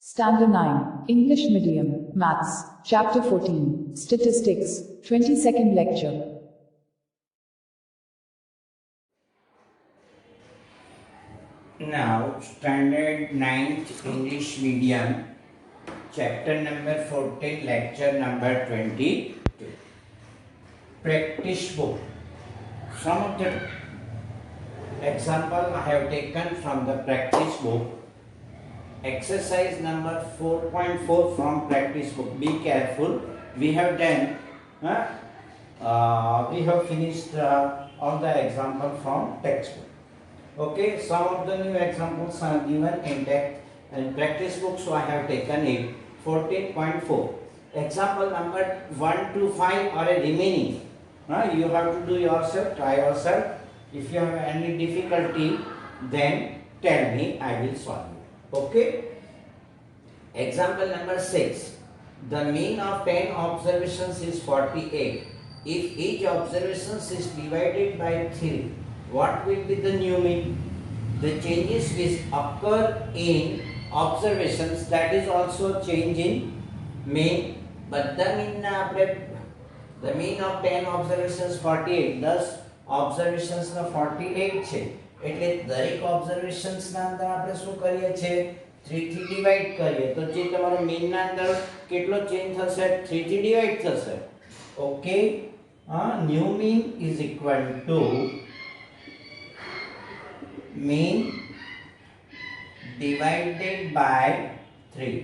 Standard 9, English Medium, Maths, Chapter 14, Statistics, 22nd Lecture. Now, Standard 9th English Medium, Chapter number 14, Lecture number 22. Practice book. Some of the example I have taken from the practice book. Exercise number 4.4 from practice book. Be careful. We have done, we have finished all the example from textbook. Okay, some of the new examples are given in practice book, so I have taken it. 14.4. Example number 1 to 5 are a remaining. You have to do yourself, try yourself. If you have any difficulty, then tell me, I will solve it. Okay. Example number 6. The mean of 10 observations is 48. If each observation is divided by 3, what will be the new mean? The changes which occur in observations, that is also change in mean. But the mean of 10 observations 48. Thus observations ના 48 છે. એટલે દરેક observations ના અંદર આપણે શું કરીએ છે? 3 થી ડિવાઇડ કરીએ તો જે તમારો મીન ના અંદર કેટલો ચેન્જ થશે? 3 થી ડિવાઇડ થશે. Okay, new mean is equal to mean divided by 3.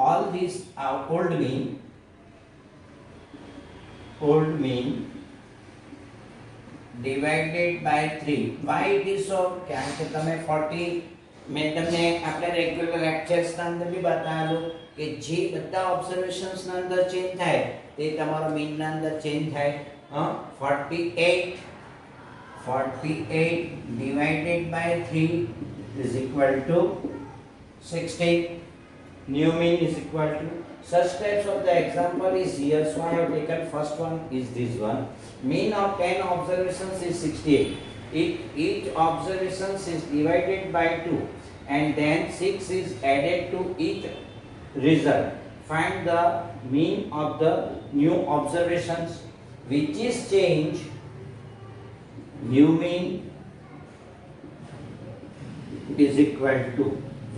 All these are old mean divided by 3. Why it is so? કારણ કે તમે 40 મેં તમને આપણે રેગ્યુલર લેક્ચર્સ ના અંદર બી બતાવેલું કે જે બધા ઓબ્ઝર્વેશન્સ ના અંદર ચેન્જ થાય તે તમારો મીન ના અંદર ચેન્જ થાય. 48 divided by 3 is equal to 60. New mean is equal to. Such types of the example is here, so I have taken first one is this one. Mean of 10 observations is 68. If each observation is divided by 2 and then 6 is added to each result, find the mean of the new observations which is change. New mean is equal to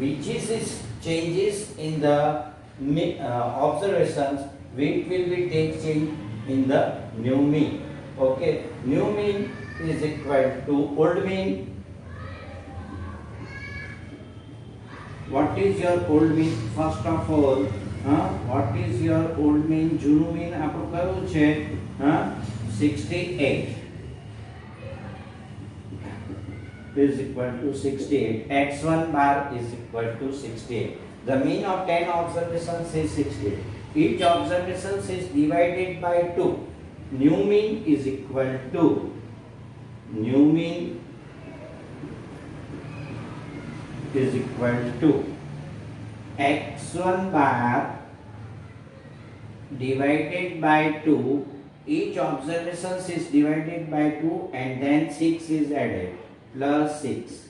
which is changes in the observations which will be take change in the new mean. Okay, new mean is equal to old mean. What is your old mean? First of all, what is your old mean? જૂનું mean આપણું કયું છે? 68 is equal to 68. x1 bar is equal to 68. The mean of 10 observations is 68. Each observation is divided by 2. New mean is equal to x1 bar divided by 2. Each observation is divided by 2 and then 6 is added. Plus 6.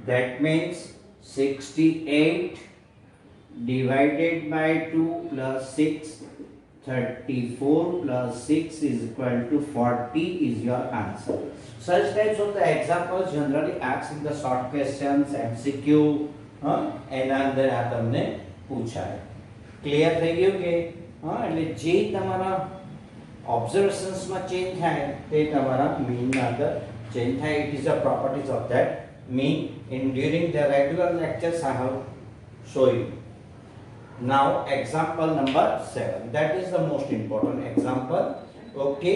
That means 68 divided by 2 plus 6, 34 plus 6 is equal to 40 is your answer. Such types of the examples generally asked in the short questions, MCQ, એના અંદર આ તમને પૂછાય. Clear થઈ ગયું કે? એટલે જે તમારા ઓબ્ઝર્વેશન્સમાં ચેન્જ થાય તે તમારા મીનના અંદર change. It is the properties of that mean. In during the regular lectures I have shown you. Now example number 7, that is the most important example. Okay,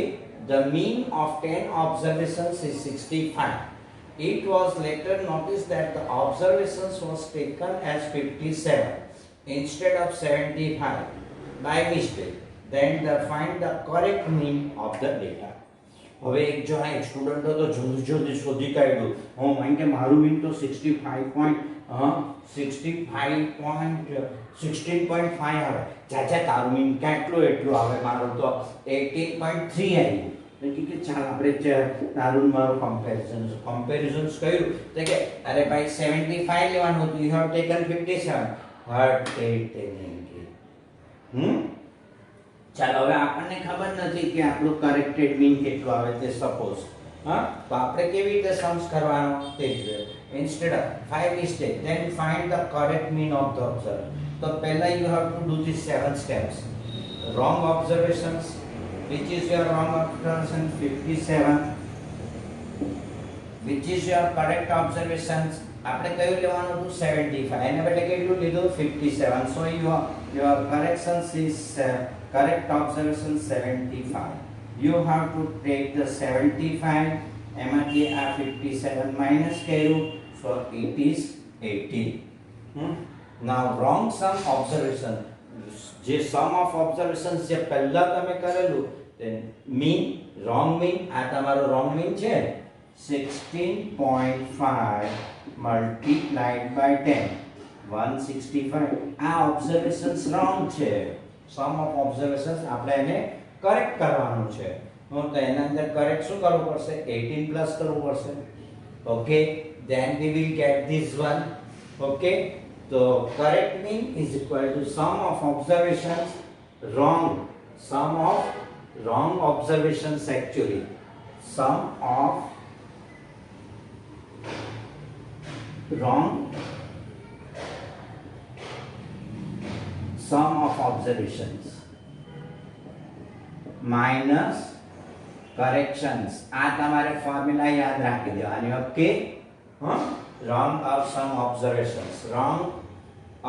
the mean of 10 observations is 65. It was later noticed that the observations was taken as 57 instead of 75 by mistake. Then find the correct mean of the data. હવે એક જણા એક student હતો, જલ્દી જલ્દી શોધી કાઢ્યું. કારણ કે મારું મીન તો 16.5 આવે. ચાચા તારું મીન કેટલું એટલું આવે? મારું તો 18.3 આવ્યું. કે ચાલ આપણે તારું મારું કમ્પેરિઝન્સ કર્યું તો કે અરે ભાઈ 75 લેવાનું હતું, યુ હેવ ટેકન 57. 38 લેંગે ચાલો હવે આપણને ખબર નથી કે આપણું કરેક્ટેડ મીન કેટલું આવે તે સપોઝ તો આપણે કેવી રીતે सम्स કરવાનો તે જોઈએ instead of 5 mistake then find the correct mean of the observer તો પહેલા you have to do these 7 steps wrong observations which is your wrong observation 57 which is your correct observations આપણે કયું લેવાનું હતું 75 એને બદલે કેટલું લીધું 57 so your corrections is correct observation 75 you have to take the 75 એમાંથી આ 57 minus કર્યું so it is 80 now wrong sum observation જે sum of observations જે પહેલા તમે કરેલું તે mean wrong mean આ તમારો wrong mean છે 16.5 multiplied by 10 165 આ observations wrong છે sum of observations આપણે એને કરેક્ટ કરવાનું છે તો એના અંદર કરેક્ટ શું કરવું પડશે 18 પ્લસ કરવું પડશે okay then we will get this one okay so correct mean is equal to sum of observations wrong sum of wrong observations actually sum of wrong sum of observations minus corrections આ તમારે formula યાદ રાખી દેવાની okay wrong of some observations wrong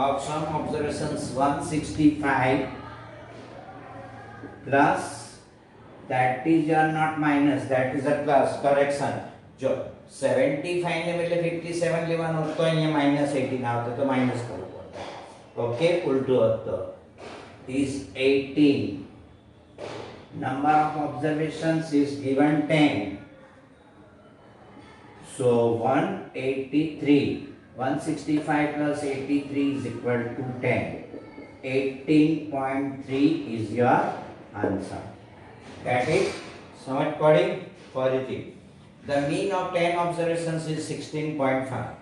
of some observations 165 plus that is your not minus that is a plus correction જો 75 ને બદલે 57 લેવાનો તો અહીંયા -18 આવતો તો માઈનસ કરવું પડે ઓકે ઉલટું હતો is 18 number of observations is given 10 so 183 165 plus 83 is equal to 10 18.3 is your answer that is समझ पड़ी फरीथी the mean of 10 observations is 16.5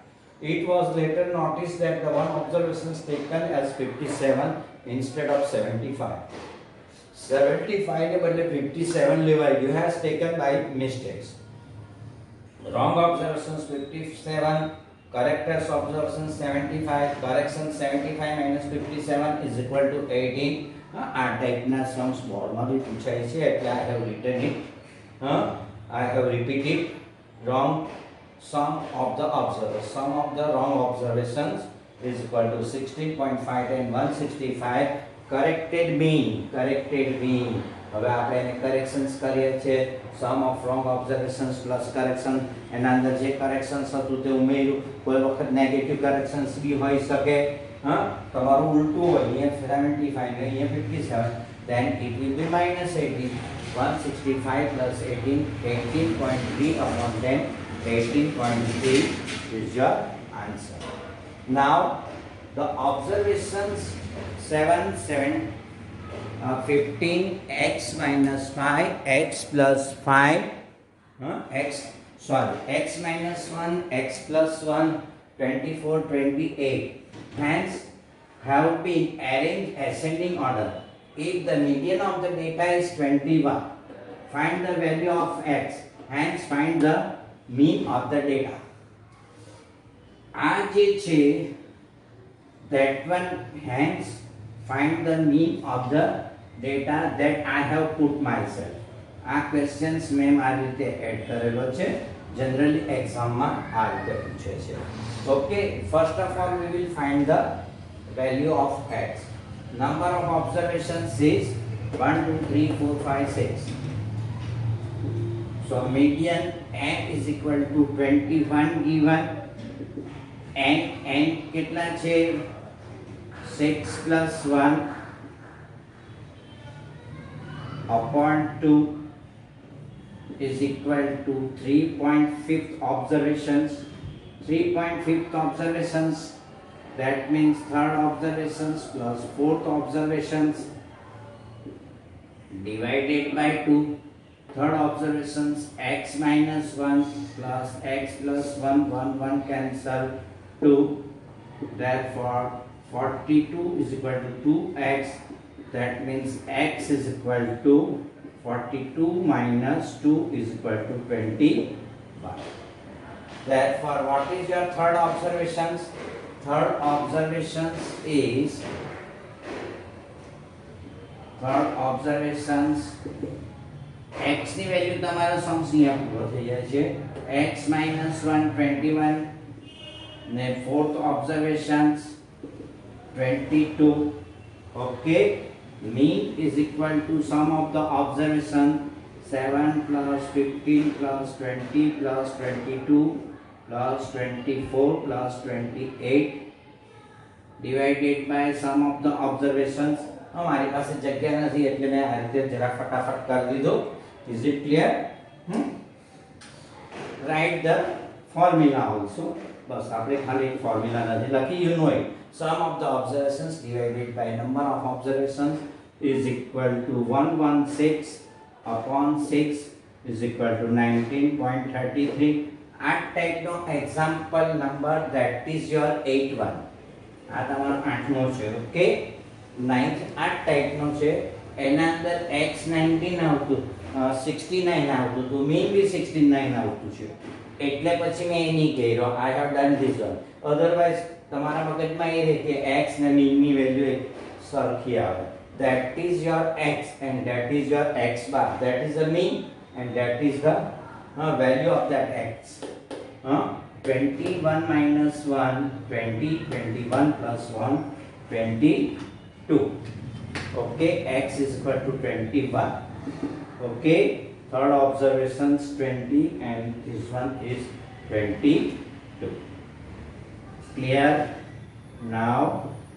it was later noticed that the one observation is taken as 57 instead of 75 75 ने बदले 57 लेवाई गयो has taken by mistakes wrong observations 57 correctors observations 75 correction 75 minus 57 is equal to 18 આ ટાઈપના Sam's બોર્ડમાં બી પૂછાય છે એટલે I have written it I have repeated wrong sum of the observers sum of the wrong observations is equal to 16.5 and 165 corrected mean હવે આપણે એને corrections કરીએ છીએ sum of wrong observations plus correction એના અંદર જે કરેક્શન્સ હતું તે ઉમેર્યું કોઈ વખત નેગેટિવ કરેક્શન્સ બી હોઈ શકે તમારું ઉલટું હોય અહીંયા 75 ને અહીંયા 57 then it will be minus 18 165 plus 18 18.3 upon 10 18.3 is your answer now the observations 15 x minus 5 x plus 5 x minus 1 x plus 1 24 28 hence have been arranged ascending order if the median of the data is 21 find the value of x hence find the mean of the data આ જે છે that one hence find the mean of the data that I have put myself આ questions મેં આ રીતે add કરેલો છે generally exam માં આ રીતે પૂછે છે okay first of all we will find the value of x number of observations is 1 2 3 4 5 6 so median n is equal to 21 given n કેટલા છે 6 plus 1 upon 2 is equal to 3.5 observations 3.5 observations that means third observations plus fourth observations divided by 2 third observations x minus 1 plus x plus 1 1 1 cancel 2 therefore 42 is equal to 2x. That means x is equal to 42 minus 2 is equal to 21. Therefore, what is your third observations? Third observations is x ની value તમારો Sam's અહીંયા પૂરો થઈ જાય છે x - 1 21 ને fourth observations 22. Okay, mean is equal to sum of the observation 7 plus 15 plus 20 plus 22 plus 24 plus 28 divided by sum of the observations. हमारी पास जगह नहीं એટલે મેં આ રીતે જરા ફટાફટ કરી દીધો. Is it clear? Write the formula also. બસ આપણે ખાલી ફોર્મ્યુલા નથી લખી, you know it. Sum of the observations divided by number of observations is equal to 116 upon 6 is equal to 19.33. At take no example number, that is your 81. આ તમારો 8મો છે. Okay, 9th 8 type નો છે. એના અંદર x19 આવતું 69 આવતું તો mean બી 69 આવતું છે. એટલે પછી મેં એ નહીં કર્યો. I have done this one. Otherwise તમારા મગજમાં એ રહે કે x ને મીન ની વેલ્યુ એક સરખી આવે. That is your x and that is your x bar. That is the mean and that is the value of that x. 21 minus 1 20, 21 plus 1 22. Okay, x is equal to 21. Okay, third observations 20 and this one is 22. Clear? Now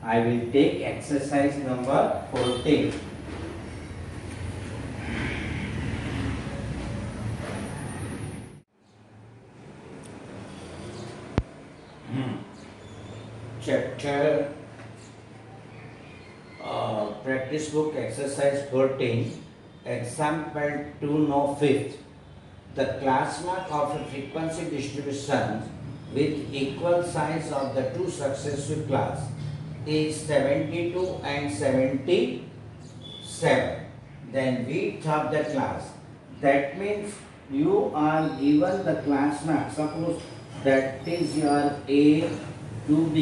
I will take exercise number 14. Chapter practice book exercise 14. Example 2 no fifth. The class mark of a frequency distribution with equal size of the two successive class is 72 and 77. Then width of the class. That means you are given the class mark. Suppose that is your A to B,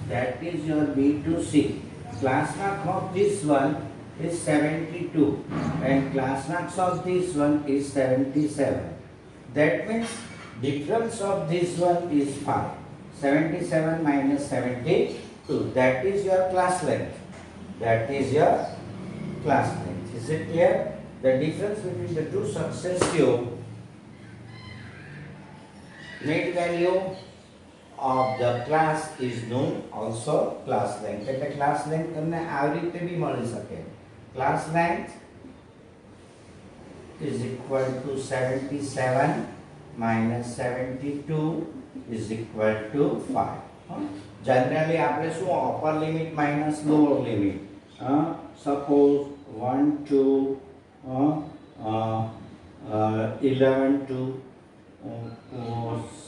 that is your B to C. Class mark of this one is 72 and class marks of this one is 77. That means difference of this one is 5. 77 minus 72, that is your class length. That is your class length. Is it clear? The difference between the two successive mid value of the class is known also class length. એટલે class length તમને આવી રીતે બી મળી શકે. Class length is equal to 77 minus 72 is equal to 5. Generally આપણે શું upper limit minus lower limit. Suppose 1 to 11 to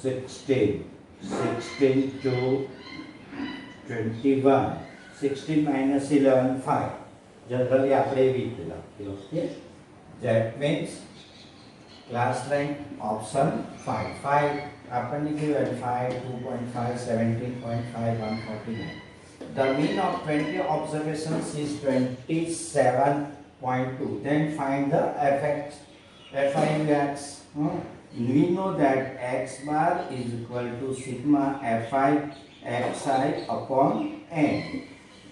16. 16 to 21. 16 minus 11 5. Generally આપણે એવી રીતે લખીએ. Okay, that means class length option 5. 5 આપણને given 5 2.5 17.5 149. The mean of 20 observations is 27.2. Then find the FIUX. We know that x bar is equal to sigma fi xi upon n.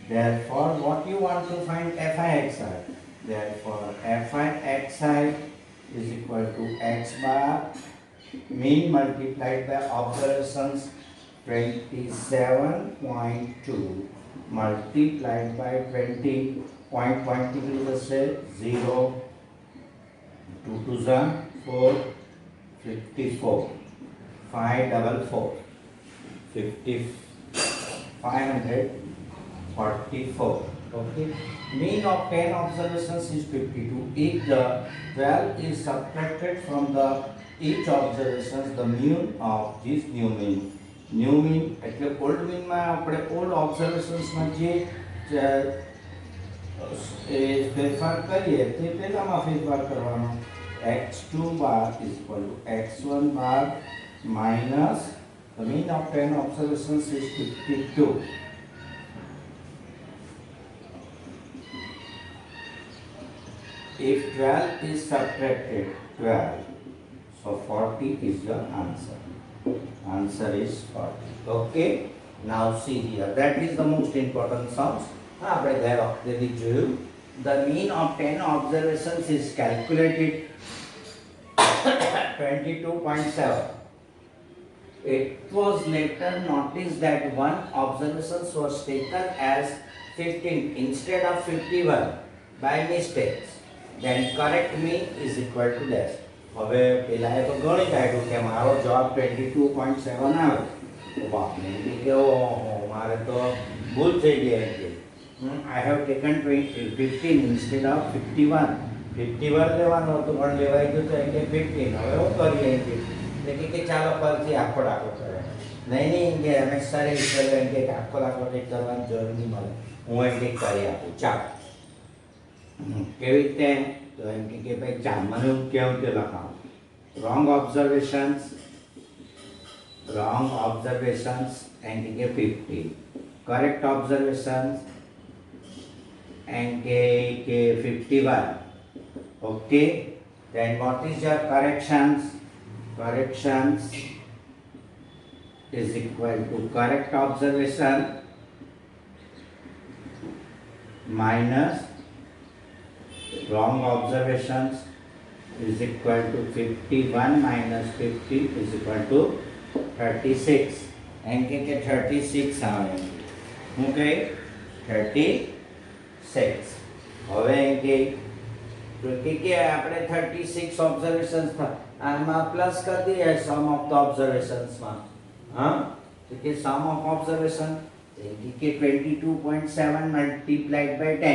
Therefore, what you want to find fi xi? Therefore, fi xi is equal to x bar mean multiplied by observations 27.2 multiplied by 20. Point to say 0 2 to 4 54 544 50 544. Okay, mean of 10 observations is 52. If the 12 is subtracted from the each observations, the mean of this new mean new mean એટલે old મીનમાં આપણે old ઓબ્ઝર્વેશન્સમાં જે એ ફેરફાર કરીએ તે પહેલામાં ફેરફાર કરવાનો x2 bar is equal to x1 bar minus the mean of 10 observations is 52. If 12 is subtracted 12, so 40 is your answer. Answer is 40. Okay. Now see here. That is the most important sums. આપણે ગયા વખતે જોયું. The mean of 10 observations is calculated 22.7. It was later noticed that one observation was taken as 15 instead of 51 by mistakes. Then correct mean is equal to dash. હવે પેલાએ તો ગણી કાઢ્યું કે મારો જવાબ 22.7 આવે. તો બાપને એમ કે ઓહો મારે તો ભૂલ થઈ ગઈ એમ કે I have taken 15 instead of 51. 51 લેવાનો હતો પણ લેવાઈ ગયું તો એટલે 15. હવે હું કરીએ એમ કે ચાલો પરથી આખો દાખલો કરે. નહીં કે રમેશ સરે વિચાર્યું એમ કે આખો દાખલો કંઈક કરવાની જરૂર નહીં મળે. હું એમ કંઈક કરી આપું ચાલો. કેવી રીતે તો એમ કે ભાઈ ચાલ મને હું કેવું તે લખાવું. રોંગ ઓબ્ઝર્વેશન્સ એમ કે 50. Correct observations and k 51. Okay, then what is your corrections? Corrections is equal to correct observation minus wrong observations is equal to 51 minus 50 is equal to 36. and k 36 આવે. Okay, 36. હવે કે આપણે 36 observations આમાં plus કરી દઈએ સમ of the ઓબ્ઝર્વેશન્સમાં. હા તો કે સમ ઓફ ઓબ્ઝર્વેશન કે 22.7 મલ્ટીપ્લાઈડ બાય 10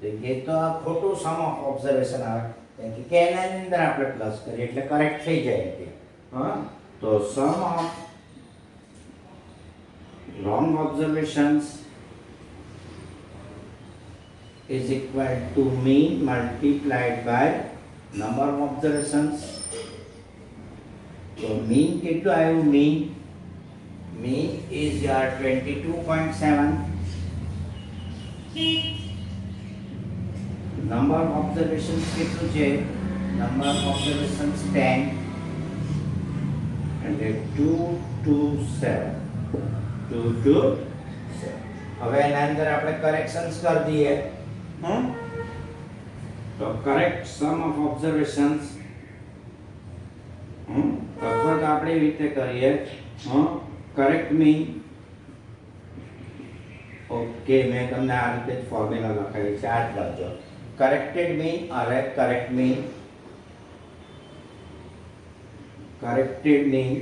તો કે તો આ ખોટું સમ ઓફ ઓબ્ઝર્વેશન આવે કે એનાની અંદર આપણે પ્લસ કરીએ એટલે કરેક્ટ થઈ જાય કે હા. તો sum of wrong observations is equal to mean multiplied by number of observations. So mean કેટલું આવ્યું mean? Mean is your 22.7. Number of observations કેટલું છે? Number of observations 10 and 2 to 7. 2 to 7. હવે એના અંદર આપણે કરેક્શન્સ કરી દઈએ. So correct sum of observations અથવા તો આપણે એવી રીતે કરીએ correct mean. ઓકે મેં તમને આ રીતે ફોર્મ્યુલા લખાવી છે આ જ લખજો. corrected mean or correct mean. corrected mean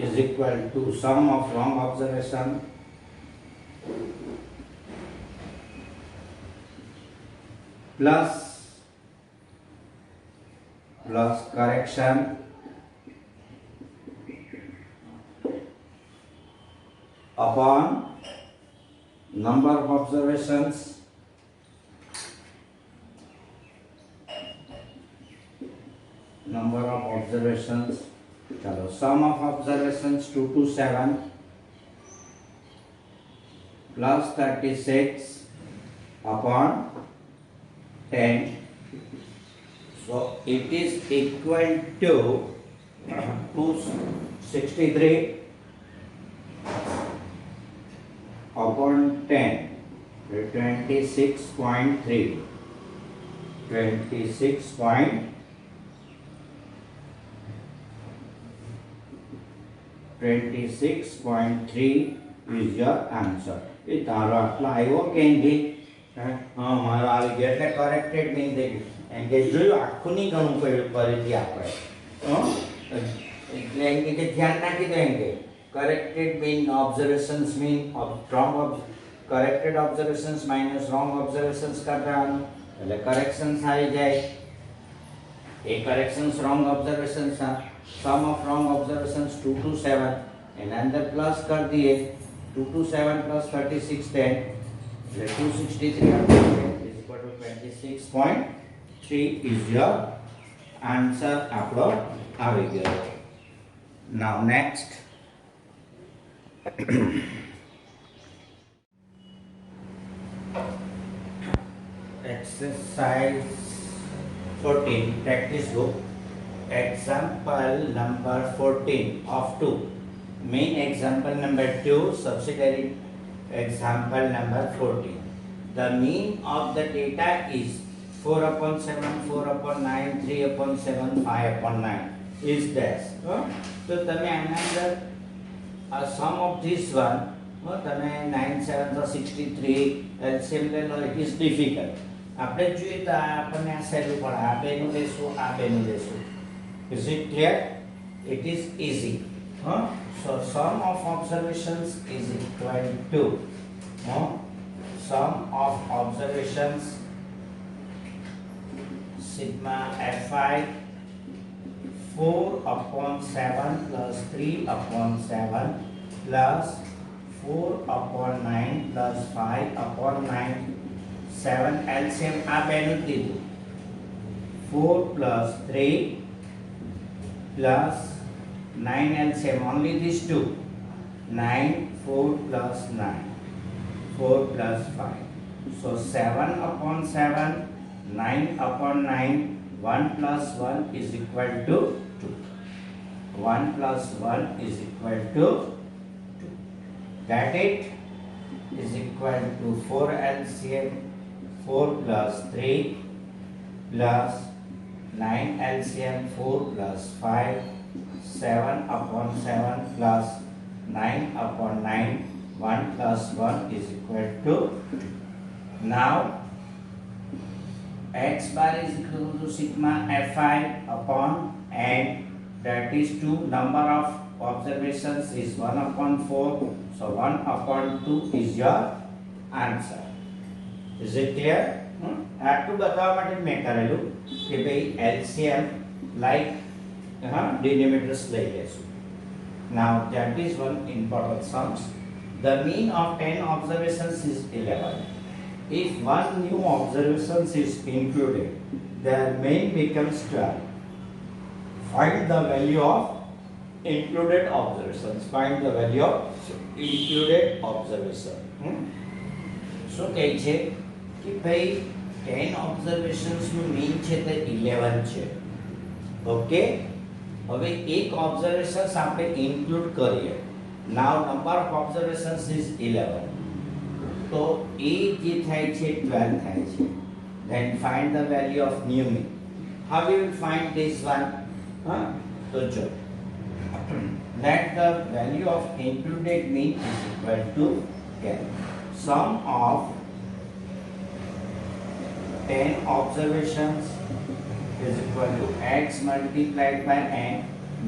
is equal to sum of wrong observation plus correction upon number of observations चलो sum of observations 2 to 7 plus 36 upon 10. So it is equal to 263 upon 10. 26.3. 26.3 is your answer. એ તારો આટલો આવ્યો કે હા મારો આવી ગયો એટલે કરેક્ટેડ મીન થઈ ગયું એમ કે જોયું આખું નહીં ઘણું પડ્યું ફરીથી આપણે એટલે એમ કે ધ્યાન નાખી દો એમ કે corrected mean observations mean wrong corrected observations minus wrong observations કરવાનું એટલે કરેક્શન્સ આવી જાય. A corrections wrong observations are sum of wrong observations 2 to 7 and अंदर प्लस कर दिए 2 to 7 plus 36 10 263 is equal to 26.3 is your answer આપણો આવી ગયો. Now next exercise 14 practice book example number 14 of 2 main example number 2 subsidiary example number 14. The mean of the data is 4 upon 7 4 upon 9 3 upon 7 5 upon 9 is dash. So તમે આના અંદર sum of this one તમે 9 7 તો 63 LCM લે લો it is difficult. આપણે જોઈએ તો આપણને આ સહેલું પડે આ બેનું લેશું આ બેનું લેશું. Is it clear? It is easy. So sum of observations is equal to sum of observations sigma fi 4 upon 7 plus 3 upon 7 plus 4 upon 9 plus 5 upon 9 7 LCM આ બેનું લીધું 4 plus 3 plus 9 LCM only these two 9 4 plus 9 4 plus 5 so 7 upon 7 9 upon 9 1 plus 1 is equal to 2 1 plus 1 is equal to 2 that it is equal to 4 LCM 4 plus 3 plus 9 LCM 4 plus 5 7 upon 7 plus 9 upon 9 1 plus 1 is equal to 2. Now x bar is equal to sigma fi upon n that is 2 number of observations is 1 upon 4 so 1 upon 2 is your answer. Is it clear? આટલું બતાવવા માટે મેં કરેલું કે ભાઈ LCM like denominators લઈ લેશું. Now that is one important sums. The mean of 10 observations is 11. If one new observations is included, their mean becomes 12. Find the value of included observations. Find the value of included observation. શું કહે છે કે ભાઈ 10 observations નું mean છે તે 11 છે. Okay હવે એક ઓબ્ઝર્વેશન્સ આપણે ઇન્ક્લુડ કરીએ. નાઉ નંબર ઓફ ઓબ્ઝર્વેશન્સ ઇઝ 11 તો એ જે થાય છે 12 થાય છે. then find the value of new mean. how we will find this one? તો જો let the value of included mean is equal to 10 sum of 10 observations is equal to x multiplied by n.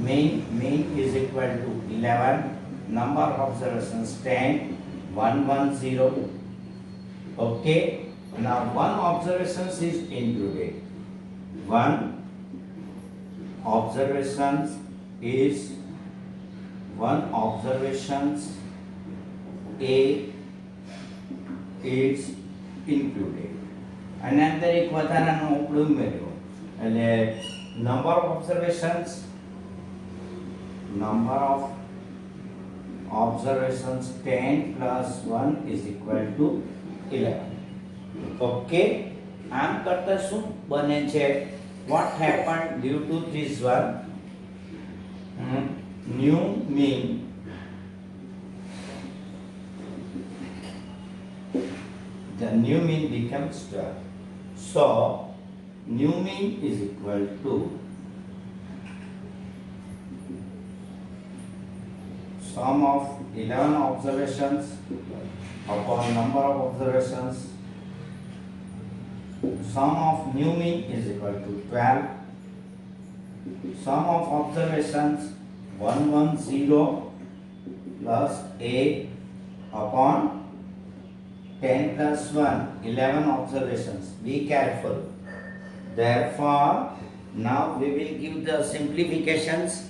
Mean is equal to 11. Number of observations 10. 110. Okay. Now one observations is included. One observations is A is included. Another એક વધારાનો ઉપડું ઉમેર્યો એટલે number of observations 10 plus 1 is equal to 11. Okay, આમ કરતા શું બને છે? What happened due to this one? New mean the new mean becomes 12. So new mean is equal to sum of 11 observations upon number of observations. Sum of new mean is equal to 12. Sum of observations 110 plus A upon 10 plus 1 11 observations. Be careful. Therefore Now we will give the simplifications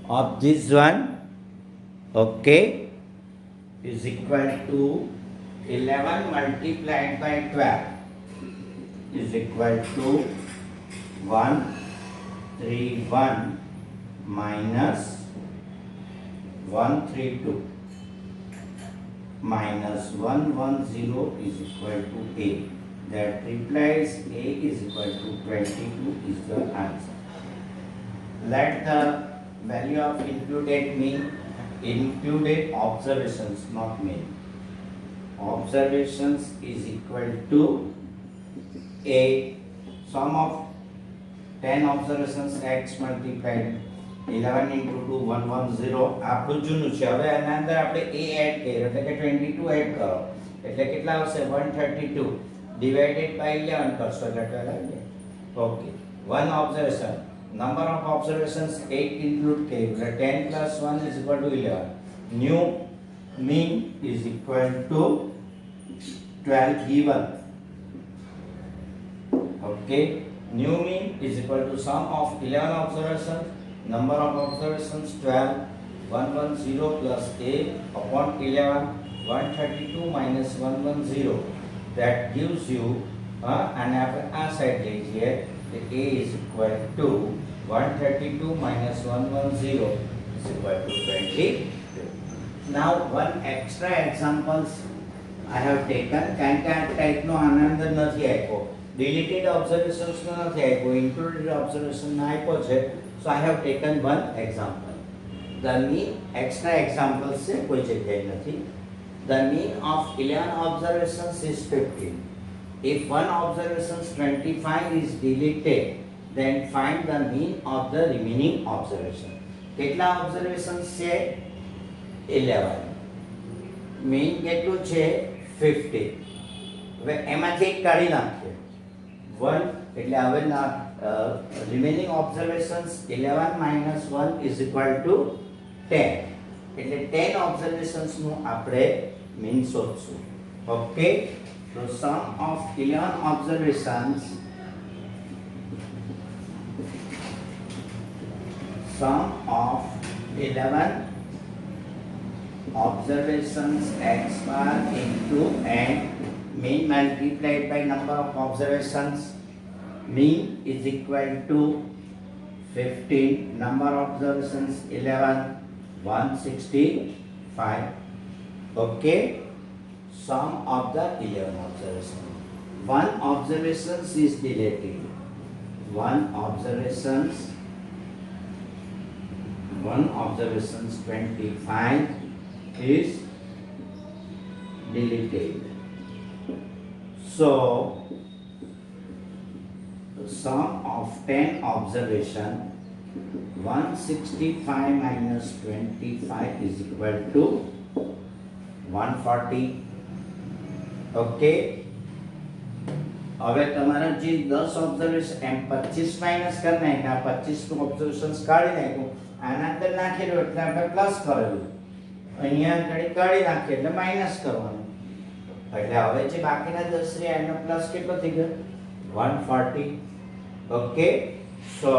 of this one. Okay, is equal to 11 multiplied by 12 is equal to 131 minus 132 minus 110 is equal to A. That implies A is equal to 22 is the answer. Let the value of included observations, not mean. Observations is equal to A sum of 10 observations x multiplied 11 into 2 110 આપણું જૂનું છે. હવે આના અંદર આપણે a add કર્યો એટલે કે 22 એડ કરો એટલે કેટલા આવશે 132 ડિવાઇડેડ બાય 11 કરશો એટલે 12 આવી જાય. Okay, one observation, number of observations 8 include કર્યું એટલે 10 plus 1 is equal to 11. New mean is equal to 12 given. Okay, new mean is equal to sum of 11 observations, number of observations 12, 110 plus A upon 11, 132 minus 110. That gives you and after our side here the A is equal to 132 minus 110 is equal to 22. Now one extra examples I have taken. કારણ કે આ ટાઈપનો આનંદ નથી આપ્યો. Deleted observations નો નથી આપ્યો, included observation ના આપ્યો છે. So I have taken one example. The mean extra examples છે, કોઈ જગ્યાએ નથી. The mean of 11 observations is 15. If one observation 25 is deleted, then find the mean of the remaining observation. કેટલા observations છે 11. mean કેટલું છે 50. હવે એમાંથી એક કાઢી નાખીએ 1 એટલે હવે ના remaining observations 11 minus 1 is equal to 10. એટલે 10 observations નું આપણે mean શોધશું. Okay, so sum of 11 observations x bar into n mean multiplied by number of observations. Mean is equal to 15, number of observations 11, 165. Okay, sum of the 11 observations. One observation is deleted. One observation 25 is deleted. So the sum of 10 observation 165 minus 25 is equal to 140. Okay, હવે તમારા જે 10 observation એમ 25 minus કરી નાખ્યા, 25 નું observations કાઢી નાખ્યું, આના અંદર નાખેલું એટલે આપણે પ્લસ કરેલું, અહીંયા ઘડી કાઢી નાખીએ એટલે માઈનસ કરવાનું, એટલે હવે જે બાકીના 10 રહ્યા એનો પ્લસ કેટલો થઈ ગયો 140. Okay, so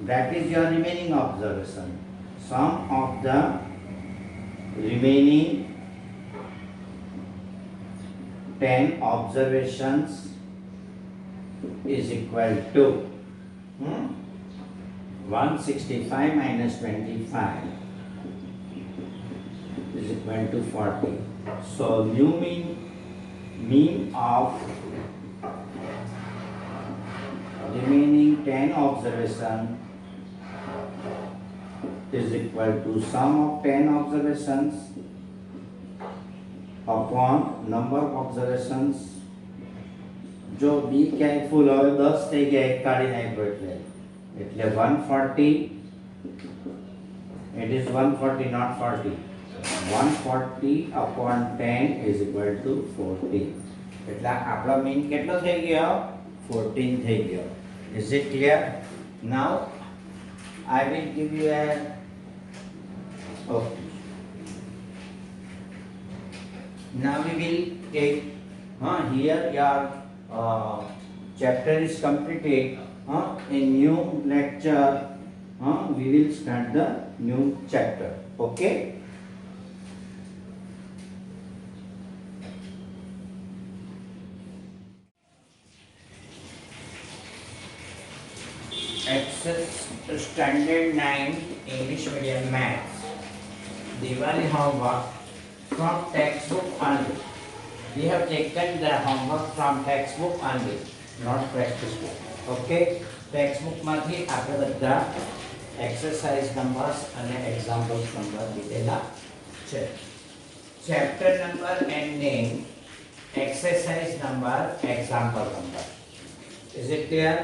that is your remaining observation. Sum of the remaining 10 observations is equal to 165 minus 25 is equal to 40. So new mean of remaining 10 observation is equal to sum of 10 observations upon number of observations. जो B कैलकुल હવે 10 થઈ ગયા, એક કાઢી નાખ્યો એટલે 140. it is 140 not 40. 140 upon 10 is equal to 40. એટલે આપણો મીન કેટલો થઈ ગયો 14 થઈ ગયો. is it clear? Now I will give you a okay. Now we will take here your chapter is completed. in new lecture we will start the new chapter. Okay. Access Standard 9 English Medium Maths Diwali homework from textbook only. We have taken the homework from textbook only, not practice book. Okay, textbook માંથી આપણે બધા exercise numbers અને examples number લીધેલા છે. Chapter number and name, exercise number, example number. Is it clear?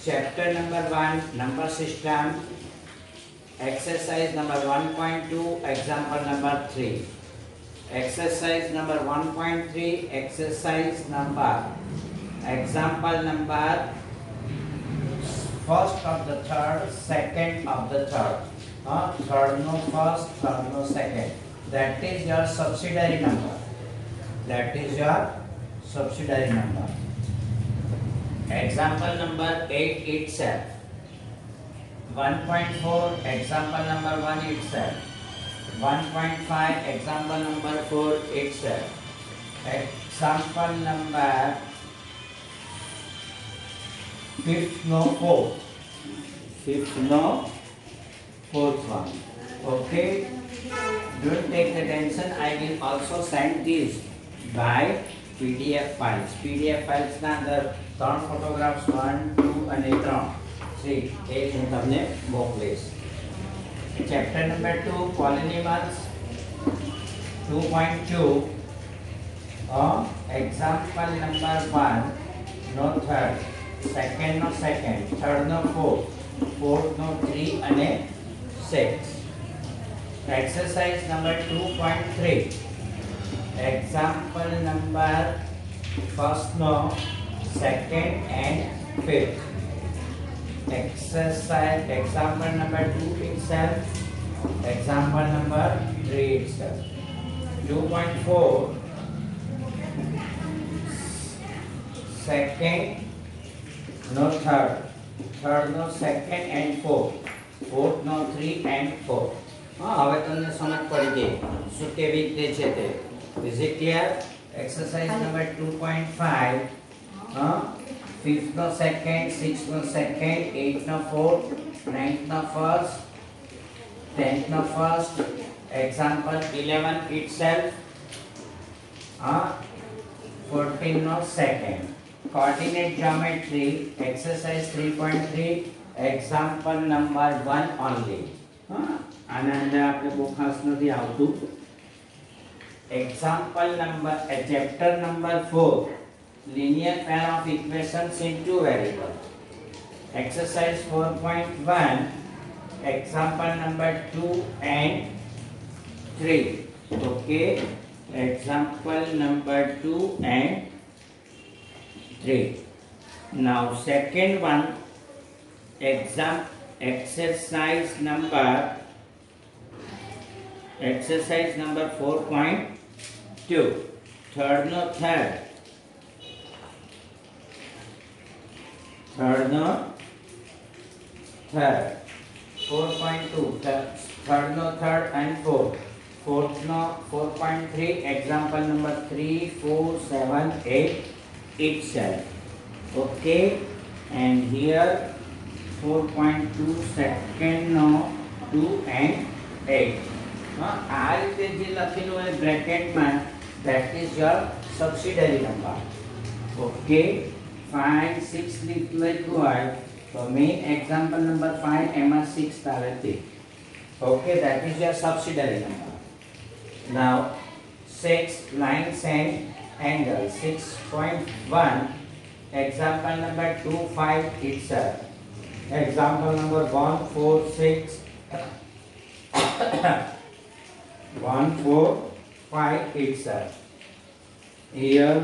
Chapter number 1, number system, exercise number 1.2, example number 3. Exercise number 1.3, exercise number, example number, first of the third, second of the third. Third no first, third no second. That is your subsidiary number. That is your subsidiary number. Example number 8 itself. 1.4, example number 1 itself. 1.5, example number 4 itself. Example number 5th no 4th. 5th no 4th one. Okay. Don't take the tension. I will also send this by PDF files. PDF files ના અંદર 3 photographs 1, 2 અને 3. See, એ હું તમને મોકલીશ. Chapter number 2, polynymous. 2.2, example number 1, no third, second no second, third no fourth, fourth no 3 અને 6. Exercise number 2.3, example number first no, second and fifth. Exercise example number 2 itself, example number 3 itself. 2.4, second no third, third no second and fourth, fourth no 3 and 4. હવે તમને સમજ પડી ગઈ શું કેવી રીતે છે તે. Is it clear? Exercise number 2.5, fifth no second, sixth no second, eighth no fourth, ninth no first, 10th no first. Example 11 itself, 14 no second. Coordinate geometry, exercise 3.3, example number 1 only. આના અંદર આપણે બહુ ખાસ નથી આવતું. Example number, chapter number 4, linear pair of equations in two variables. Exercise 4.1, example number 2 and 3. Okay, example number 2 and 3. Now second one, exercise number 4.2, third no third, third no third. 4.2, third no third and fourth, fourth no 4.3, example number 3, 4, 7, 8 itself. Okay, and here 4.2, second no 2 and 8. આ રીતે જે લખેલું હોય બ્રેકેટમાં, that is your subsidiary number. Okay, 5, 6 લખ્યું હોય તો main example number 5 એમાં 6 આવે તે. Okay, that is your subsidiary number. Now 6, lines and angles. 6.1, example number 2, 5 itself. Example number 1, 4, 6. 1, 4, 5 itself. Here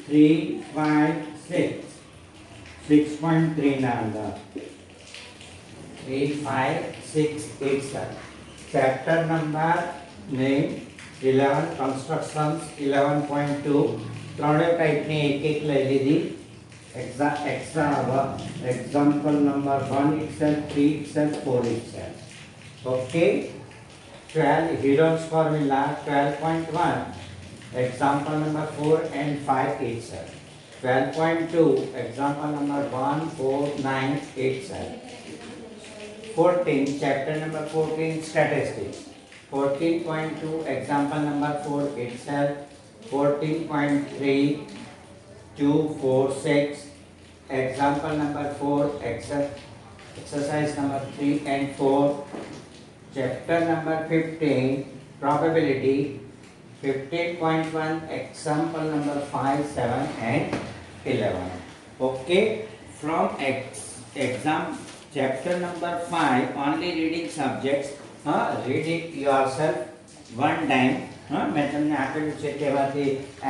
3, 5, 6. 6.3 number. 3, 5, 6 itself. Chapter number name 11, constructions 11.2. ત્રણે ટાઈપની એક એક લઈ લીધી. example number 1 itself, 3 itself, 4 itself. Okay. 12 Heron's formula 12.1, example number 4 and 5 itself. 12.2, example number 1, 4, 9 itself. 14, chapter number 14, statistics. 14.2, example number 4 itself. 14.3, 2, 4, 6, example number 4, exercise number 3 and 4. Chapter number 15, probability. 15.1, example number 5, 7 and 11. Okay, from exam chapter number 5, only reading subjects. Read it yourself one time. મેં તમને આપેલું છે તેમાંથી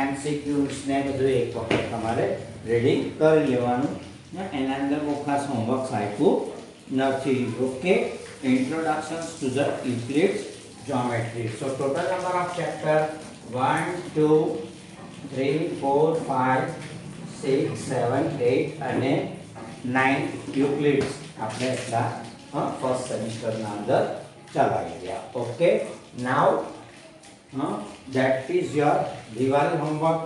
MCQs ને બધું એક વખત તમારે રીડિંગ કરી લેવાનું. એના અંદર બહુ ખાસ હોમવર્ક આપ્યું નથી. Okay, introductions to the Euclid's geometry. So total number of chapter 1, 2, 3, 4, 5, 6, 7, 8 અને 9 Euclids આપણે એટલા ફર્સ્ટ સેમિસ્ટરના અંદર ચલાવી ગયા. Okay, now that is your Diwali homework.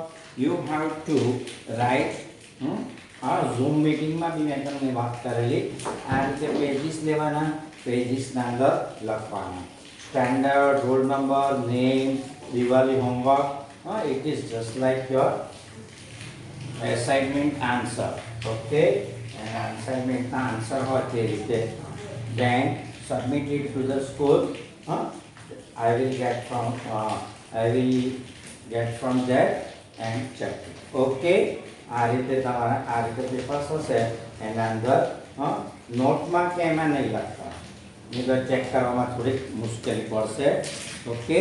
You have to write zoom મિટિંગમાં બી મેં તમને વાત કરેલી આ રીતે પેજીસ લેવાના, પેજીસના અંદર લખવાના. Standard, roll number, name, Diwali homework. It is just like your assignment answer. Okay, and assignment answer હોય તે રીતે then submit it to the school. I will get from there and check it. Okay, આ રીતે તમારે આ રીતે papers હશે એના અંદર નોટમાં કે એમાં નહીં લખતા, નહીં તો ચેક કરવામાં થોડીક મુશ્કેલી પડશે. ઓકે.